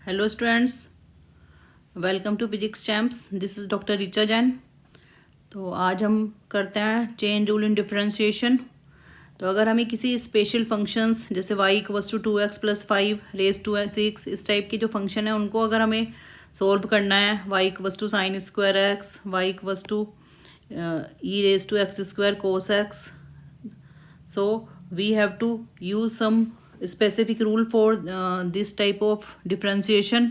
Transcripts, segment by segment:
Hello students, welcome to physics champs. This is doctor Richa Jain. तो आज हम करते हैं चेन रूल इन डिफरेंशिएशन। तो अगर हमें किसी स्पेशल फंक्शंस जैसे y equals to 2x plus 5 raise to 6 इस टाइप के जो फंक्शन है उनको अगर हमें सोल्व करना है, y equals to sine square x, y equals to e raise to x square cos x, so we have to use some specific rule for this type of differentiation.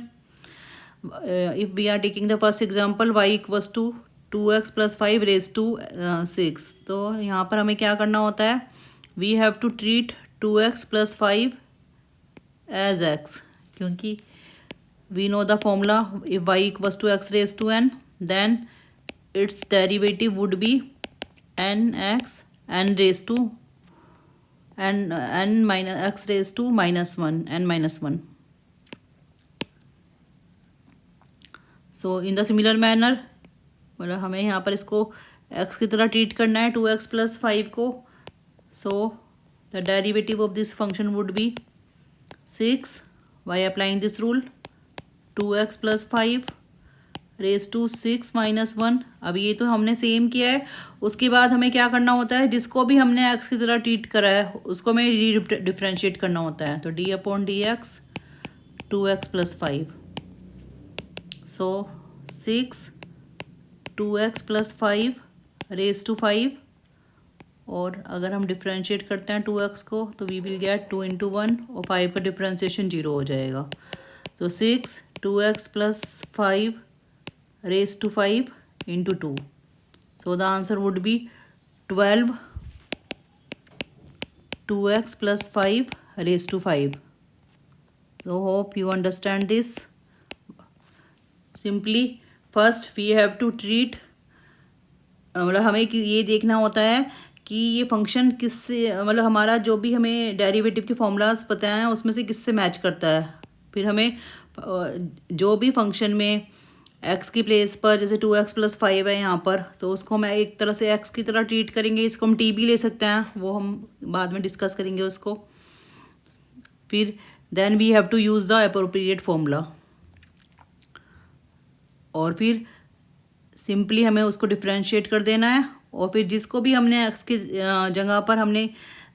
If we are taking the first example, y equals to 2x plus 5 raised to 6, तो यहाँ पर हमें क्या करना होता है, we have to treat 2x plus 5 as x, क्योंकि we know the formula, if y equals to x raised to n, then its derivative would be nx n raised to n minus x raised to minus 1 n minus 1. So in the similar manner मतलब हमें यहाँ पर इसको x की तरह treat करना है 2x plus 5 को. So the derivative of this function would be 6 by applying this rule 2x plus 5 raise to 6 minus 1. अब ये तो हमने सेम किया है. उसके बाद हमें क्या करना होता है, जिसको भी हमने x की तरह ट्रीट करा है उसको हमें डिफ्रेंशिएट करना होता है. तो d upon d x 2x plus 5. So 6 2x plus 5 raise to 5, और अगर हम डिफ्रेंशिएट करते हैं 2x को तो वी विल गेट 2 इंटू 1 और 5 का डिफ्रेंशिएशन 0 हो जाएगा. तो 6 2x plus 5 raised to 5 into 2. So the answer would be 12 2x plus 5 raised to 5. So hope you understand this. Simply first we have to treat, मतलब हमें ये देखना होता है कि ये फंक्शन किससे, मतलब हमारा जो भी हमें डेरिवेटिव के फॉर्मूलाज पता हैं उसमें से किससे मैच करता है. फिर हमें जो भी फंक्शन में x की प्लेस पर जैसे 2x प्लस 5 है यहाँ पर, तो उसको हम एक तरह से x की तरह ट्रीट करेंगे. इसको हम t भी ले सकते हैं, वो हम बाद में डिस्कस करेंगे उसको. फिर then we have to use the appropriate formula, और फिर सिंपली हमें उसको डिफ्रेंशिएट कर देना है. और फिर जिसको भी हमने x की जगह पर हमने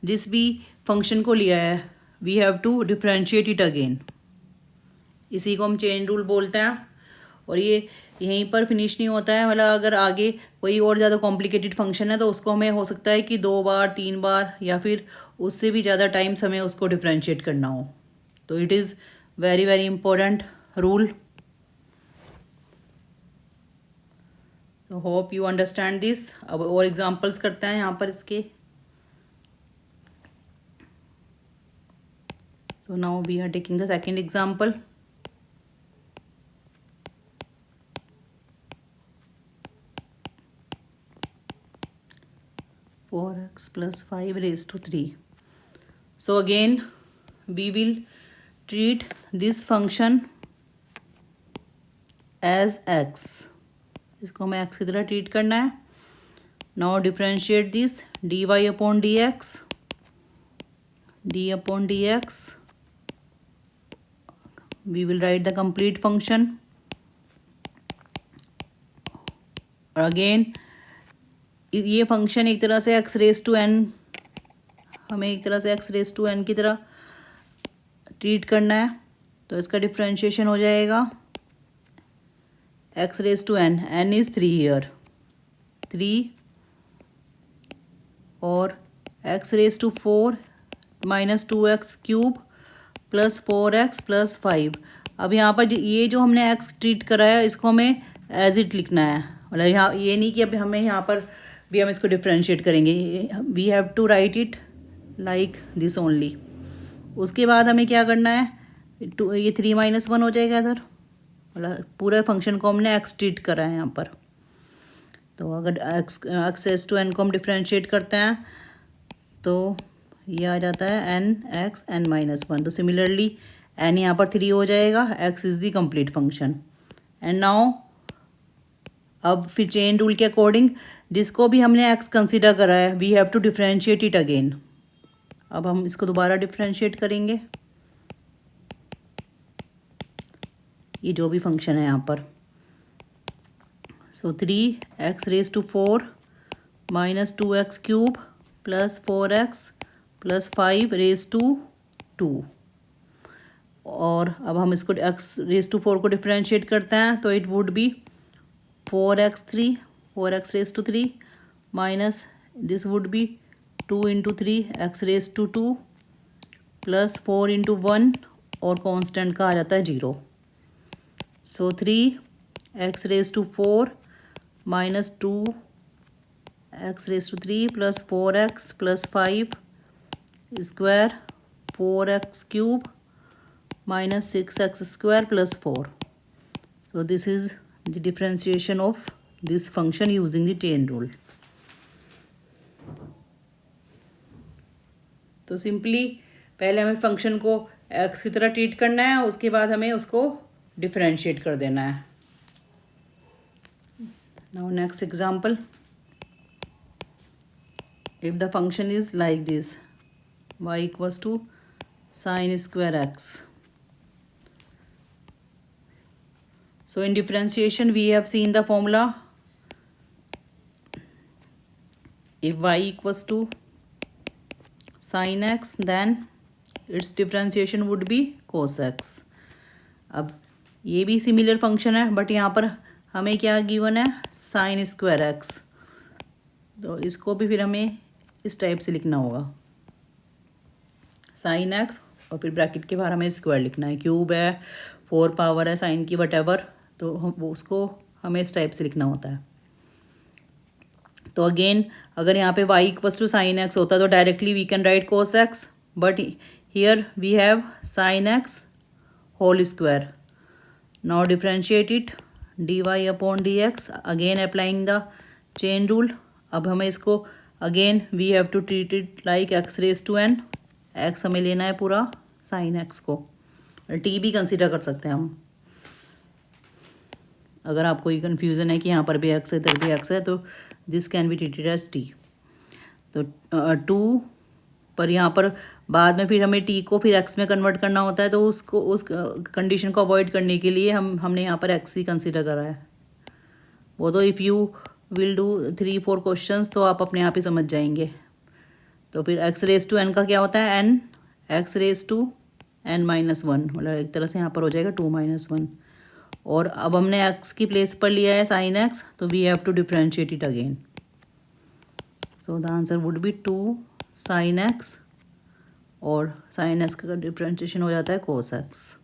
जिस भी फंक्शन को लिया है we have to differentiate it again. इसी को हम चेन रूल बोलते हैं. और ये यहीं पर फिनिश नहीं होता है, मतलब अगर आगे कोई और ज़्यादा कॉम्प्लिकेटेड फंक्शन है तो उसको हमें हो सकता है कि 2 बार 3 बार या फिर उससे भी ज़्यादा टाइम्स हमें उसको डिफ्रेंशिएट करना हो. तो it is very very important rule. तो होप यू अंडरस्टैंड दिस. अब और एग्जांपल्स करते हैं यहाँ पर इसके. तो now we are taking the second example. 4x plus 5 raised to 3. So again we will treat this function as x. इसको हमें x की तरह ट्रीट करना है. Now differentiate this dy upon dx. d upon dx. We will write the complete function. और again ये function एक तरह से x रेज टू n, हमें एक तरह से x रेज टू n की तरह ट्रीट करना है. तो इसका डिफ्रेंशिएशन हो जाएगा x raise to n. n is 3 here 3, और x raise to 4 minus 2x cube plus 4x plus 5. अब यहाँ पर ये जो हमने x ट्रीट करा है इसको हमें एज इट लिखना है. मतलब यहाँ ये नहीं कि अब हमें यहाँ पर भी हम इसको डिफ्रेंशिएट करेंगे. We have to write it like this only. उसके बाद हमें क्या करना है, ये 3 माइनस 1 हो जाएगा इधर. मतलब पूरे फंक्शन को हमने x ट्रीट करा है यहाँ पर. तो अगर x एस टू n को हम डिफ्रेंशिएट करते हैं तो ये आ जाता है n x n माइनस 1. तो सिमिलरली n यहाँ पर 3 हो जाएगा. x is the complete function. And now अब फिर चेन रूल के अकॉर्डिंग जिसको भी हमने x कंसीडर करा है we have to differentiate it again. अब हम इसको दोबारा डिफ्रेंशिएट करेंगे. ये जो भी फंक्शन है यहाँ पर। सो 3x⁴ minus 2x cube plus 4x plus 5⁻²। और अब हम इसको x⁴ को डिफ्रेंशिएट करते हैं तो it would B 4x⁻³ minus this would be 2 × 3x⁻² plus 4 × 1 और कांस्टेंट का आ जाता है 0। सो 3x⁴ minus 2x⁻³ plus 4x plus 5 square 4x³ minus 6x² plus 4. So this is the differentiation of this function using the chain rule. तो simply पहले हमें function को x की तरह ट्रीट करना है, उसके बाद हमें उसको डिफरेंशिएट कर देना है। Now next example, if the function is like this, y equals to sin square x. So in differentiation we have seen the formula. If y equals to sin x, then its differentiation would be cos x. अब ये भी similar function है, but यहाँ पर हमें क्या given है, sin square x। तो इसको भी फिर हमें इस टाइप से लिखना होगा, sin x और फिर ब्रैकेट के बाहर हमें स्क्वायर लिखना है, क्यूब है, 4 पावर है साइन की, वटएवर, तो वो उसको हमें इस टाइप से लिखना होता है। तो अगेन अगर यहाँ पे y equals to sine x होता तो directly we can write cos x, but here we have sine x whole square. Now differentiate it dy/dx, again applying the chain rule. अब हमें इसको again we have to treat it like x⁻n, x हमें लेना है पूरा sine x को, t भी consider कर सकते हैं हम। अगर आपको ये कन्फ्यूज़न है कि यहाँ पर भी x है इधर भी x है, तो this can be treated as t। तो 2 पर यहाँ पर बाद में फिर हमें t को फिर x में कन्वर्ट करना होता है, तो उसको उस कंडीशन को अवॉइड करने के लिए हमने यहाँ पर x ही कंसिडर करा है। वो तो if you will do 3-4 questions तो आप अपने आप ही समझ जाएंगे। तो फिर x⁻n का क्या होता है, n, x⁻n - 1, मतलब एक तरह से यहाँ पर हो जाएगा 2 - 1। और अब हमने x की प्लेस पर लिया है साइन x, तो we have to differentiate it again. So the answer would be 2 sin x, और साइन x का डिफ्रेंशिएशन हो जाता है कोस x।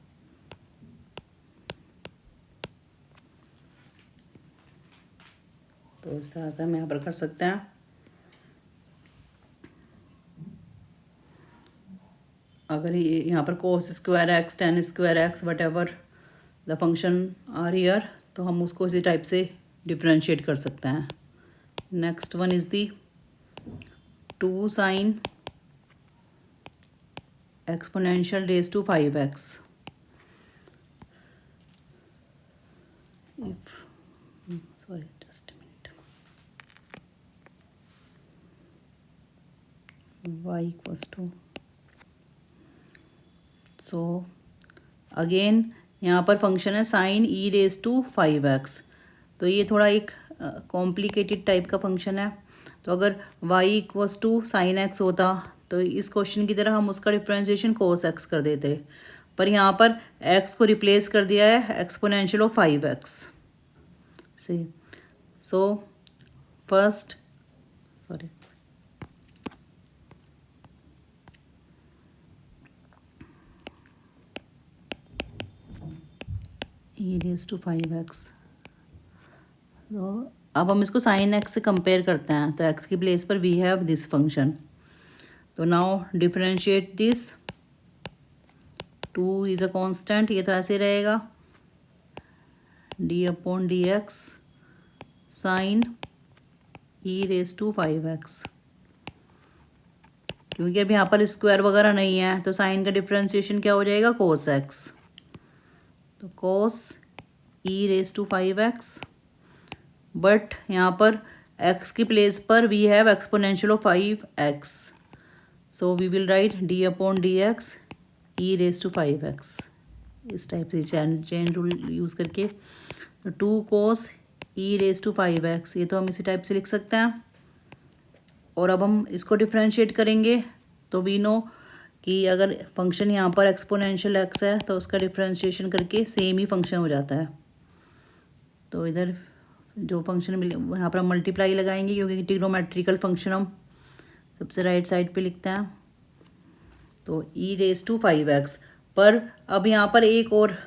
तो इस तरह से हम यहाँ पर कर सकते हैं। अगर ये यहाँ पर cos square x, tan square x, whatever the function are here, तो हम उसको इसी टाइप से डिफ्रेंशिएट कर सकते हैं। Next one is the 2 sin exponential raised to 5x। just a minute, y equals to, so again यहाँ पर फंक्शन है sin e⁻⁵x। तो ये थोड़ा एक कॉम्प्लिकेटेड टाइप का फंक्शन है। तो अगर y equals to sine x होता तो इस क्वेश्चन की तरह हम उसका डिफ्रेंशिएशन कोस एक्स कर देते, पर यहाँ पर x को रिप्लेस कर दिया है एक्सपोनेंशियल ऑफ 5x से। So first sorry e⁻⁵। तो अब हम इसको साइन एक्स से कंपेयर करते हैं, तो x की प्लेस पर वी हैव दिस फंक्शन। तो now differentiate this, 2 is a constant, ये तो ऐसे रहेगा d/dx साइन e⁻⁵x। क्योंकि अब यहाँ पर स्क्वायर वगैरह नहीं है, तो साइन का डिफरेंशिएशन क्या हो जाएगा, कोस एक्स। तो कोस e⁻⁵x, बट यहाँ पर x की प्लेस पर we have exponential of 5x, so we will write d/dx e⁻⁵x इस टाइप से चेन रूल यूज़ करके। तो 2 cos e⁵ ये तो हम इसी टाइप से लिख सकते हैं। और अब हम इसको डिफ्रेंशिएट करेंगे तो वी नो कि अगर फंक्शन यहाँ पर एक्सपोनेंशियल एक्स है तो उसका डिफ्रेंशिएशन करके सेम ही फंक्शन हो जाता है। तो इधर जो फंक्शन मिले यहाँ पर हम मल्टीप्लाई लगाएंगे क्योंकि ट्रिग्नोमेट्रिकल फंक्शन हम सबसे राइट साइड पे लिखते हैं। तो e⁵ पर अब यहाँ पर एक और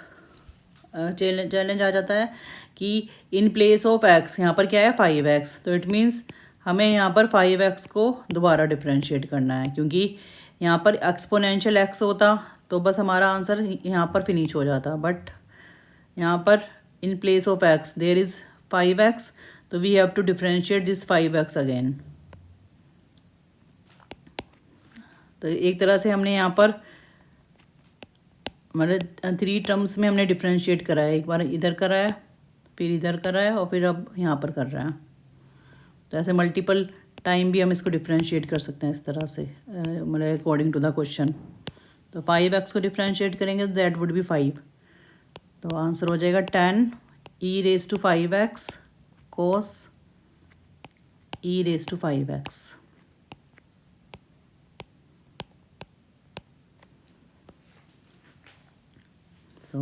चैलेंज आ जाता है कि इन प्लेस ऑफ x यहाँ पर क्या है 5x। तो इट मीन्स हमें यहाँ पर 5x को दोबारा डिफ्रेंशिएट करना है, क्योंकि यहाँ पर एक्सपोनेंशियल x होता तो बस हमारा आंसर यहाँ पर फिनिश हो जाता। बट यहाँ पर in place of x there is 5x, तो we have to differentiate this 5x again. तो एक तरह से हमने यहाँ पर मतलब 3 टर्म्स में हमने डिफ्रेंशिएट करा है। एक बार इधर करा है, फिर इधर करा है और फिर अब यहाँ पर कर रहे हैं। तो ऐसे मल्टीपल टाइम भी हम इसको डिफ्रेंशिएट कर सकते हैं इस तरह से, मतलब अकॉर्डिंग टू द क्वेश्चन। तो 5x को डिफ्रेंशिएट करेंगे तो दैट वुड बी 5। तो आंसर हो जाएगा 10 e⁵ cos e⁵ सो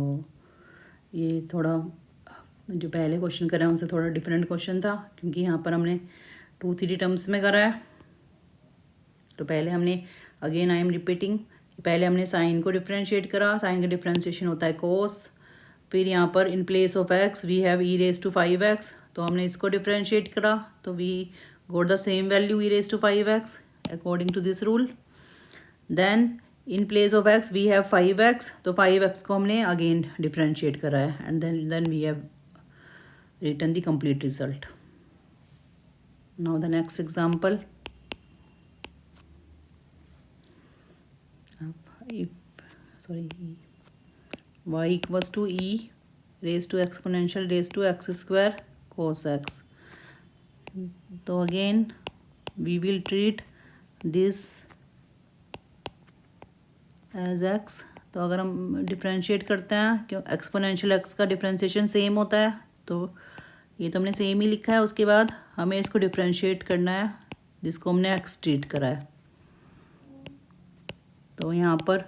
ये थोड़ा जो पहले क्वेश्चन करा है उनसे थोड़ा डिफरेंट क्वेश्चन था, क्योंकि यहाँ पर हमने 2-3 टर्म्स में करा है। तो पहले हमने अगेन आई एम रिपीटिंग, पहले हमने साइन को डिफ्रेंशिएट करा। साइन का डिफ्रेंशिएशन होता है कोस। फिर यहाँ पर in place of x we have e⁵ तो हमने इसको डिफ्रेंशिएट करा तो we got the same value e⁵ according to this rule. Then in place of x we have 5x, तो 5x को हमने अगेन डिफ्रेंशिएट करा है and then we have written the complete result. Now the next example, y equals to e raised to exponential raised to x square cos x। तो again we will treat this as x। तो अगर हम differentiate करते हैं, क्यों exponential x का differentiation same होता है, तो ये तो हमने सेम ही लिखा है। उसके बाद हमें इसको डिफ्रेंशिएट करना है जिसको हमने x ट्रीट करा है। तो यहाँ पर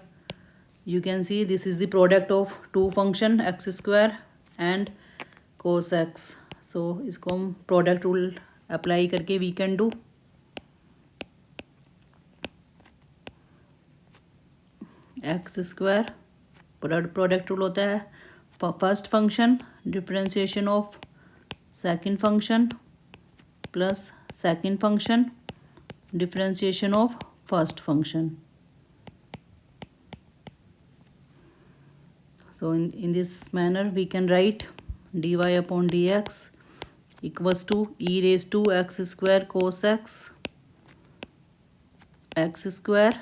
you can see this is the product of 2 function x² and cos x। So इसको हम प्रोडक्ट रूल अप्लाई करके we can do x²। Product rule होता है first function differentiation of second function plus second function differentiation of first function. So in this manner we can write dy upon dx equals to e⁵ cos x। x²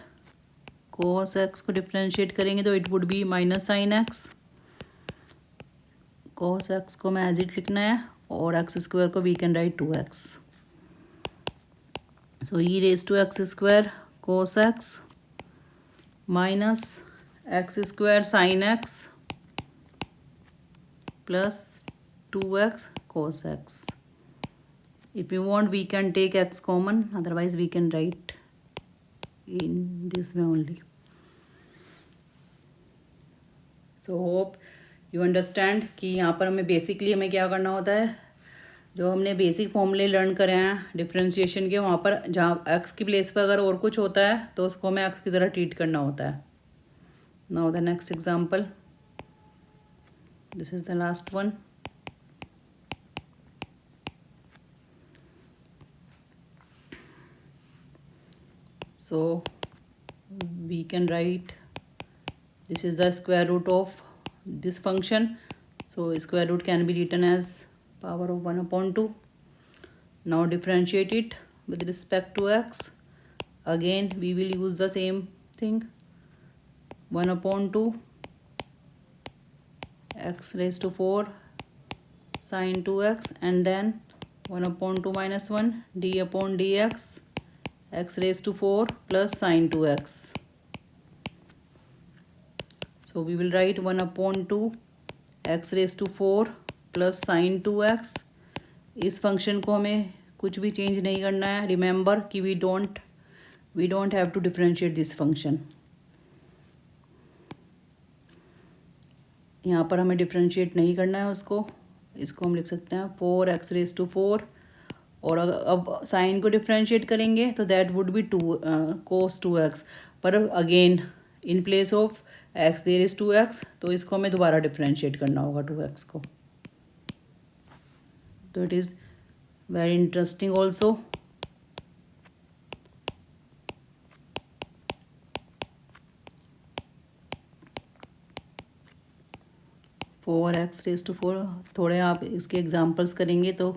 cos x को differentiate करेंगे तो it would be minus sine x। cos x को मैं as it लिखना है और x² को we can write 2x। So e⁵ cos x minus x² sin x plus 2x cos x। If you want we can take x common, otherwise we can write in this way only। So hope you understand कि यहाँ पर हमें basically हमें क्या करना होता है, जो हमने बेसिक फॉर्मूले लर्न करे हैं डिफ्रेंशिएशन के, वहाँ पर जहाँ x की प्लेस पर अगर और कुछ होता है तो उसको हमें x की तरह ट्रीट करना होता है। Now the next example, this is the last one। So we can write this is the square root of this function, so square root can be written as power of 1/2। now differentiate it with respect to x। again we will use the same thing, 1/2 x raised to 4 sin 2x and then 1/2 minus 1 d upon dx x raised to 4 plus sin 2x। So we will write 1/2 x raised to 4 plus sin 2x. इस function को हमें कुछ भी change नहीं करना है. Remember कि we don't have to differentiate this function. यहाँ पर हमें डिफ्रेंशिएट नहीं करना है उसको. इसको हम लिख सकते हैं 4x raised to 4. और अब साइन को डिफ्रेंशिएट करेंगे तो that would be 2 cos 2x. पर again in place of x there is 2x, तो इसको हमें दोबारा डिफ्रेंशिएट करना होगा 2x को. तो it is very interesting also. Four x raise to 4. थोड़े आप इसके एग्जाम्पल्स करेंगे तो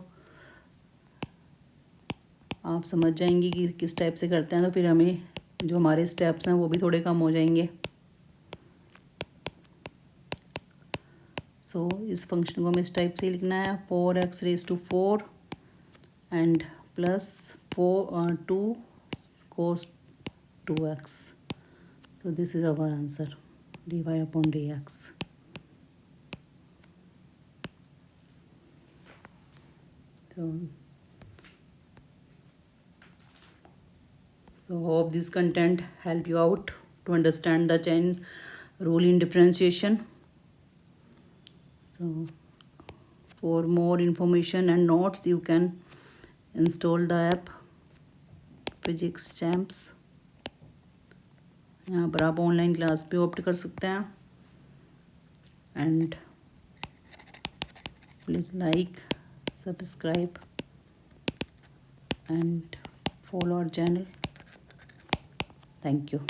आप समझ जाएंगे कि किस टाइप से करते हैं. तो फिर हमें जो हमारे स्टेप्स हैं वो भी थोड़े कम हो जाएंगे. सो इस फंक्शन को हमें इस टाइप से लिखना है 4x raise to 4 and plus 2 cos 2x. So this is our answer, dy upon dx. So hope this content help you out to understand the chain rule in differentiation. So for more information and notes you can install the app Physics Champs. यहाँ पर आप online class भी opt कर सकते हैं. And please like, subscribe and follow our channel. Thank you.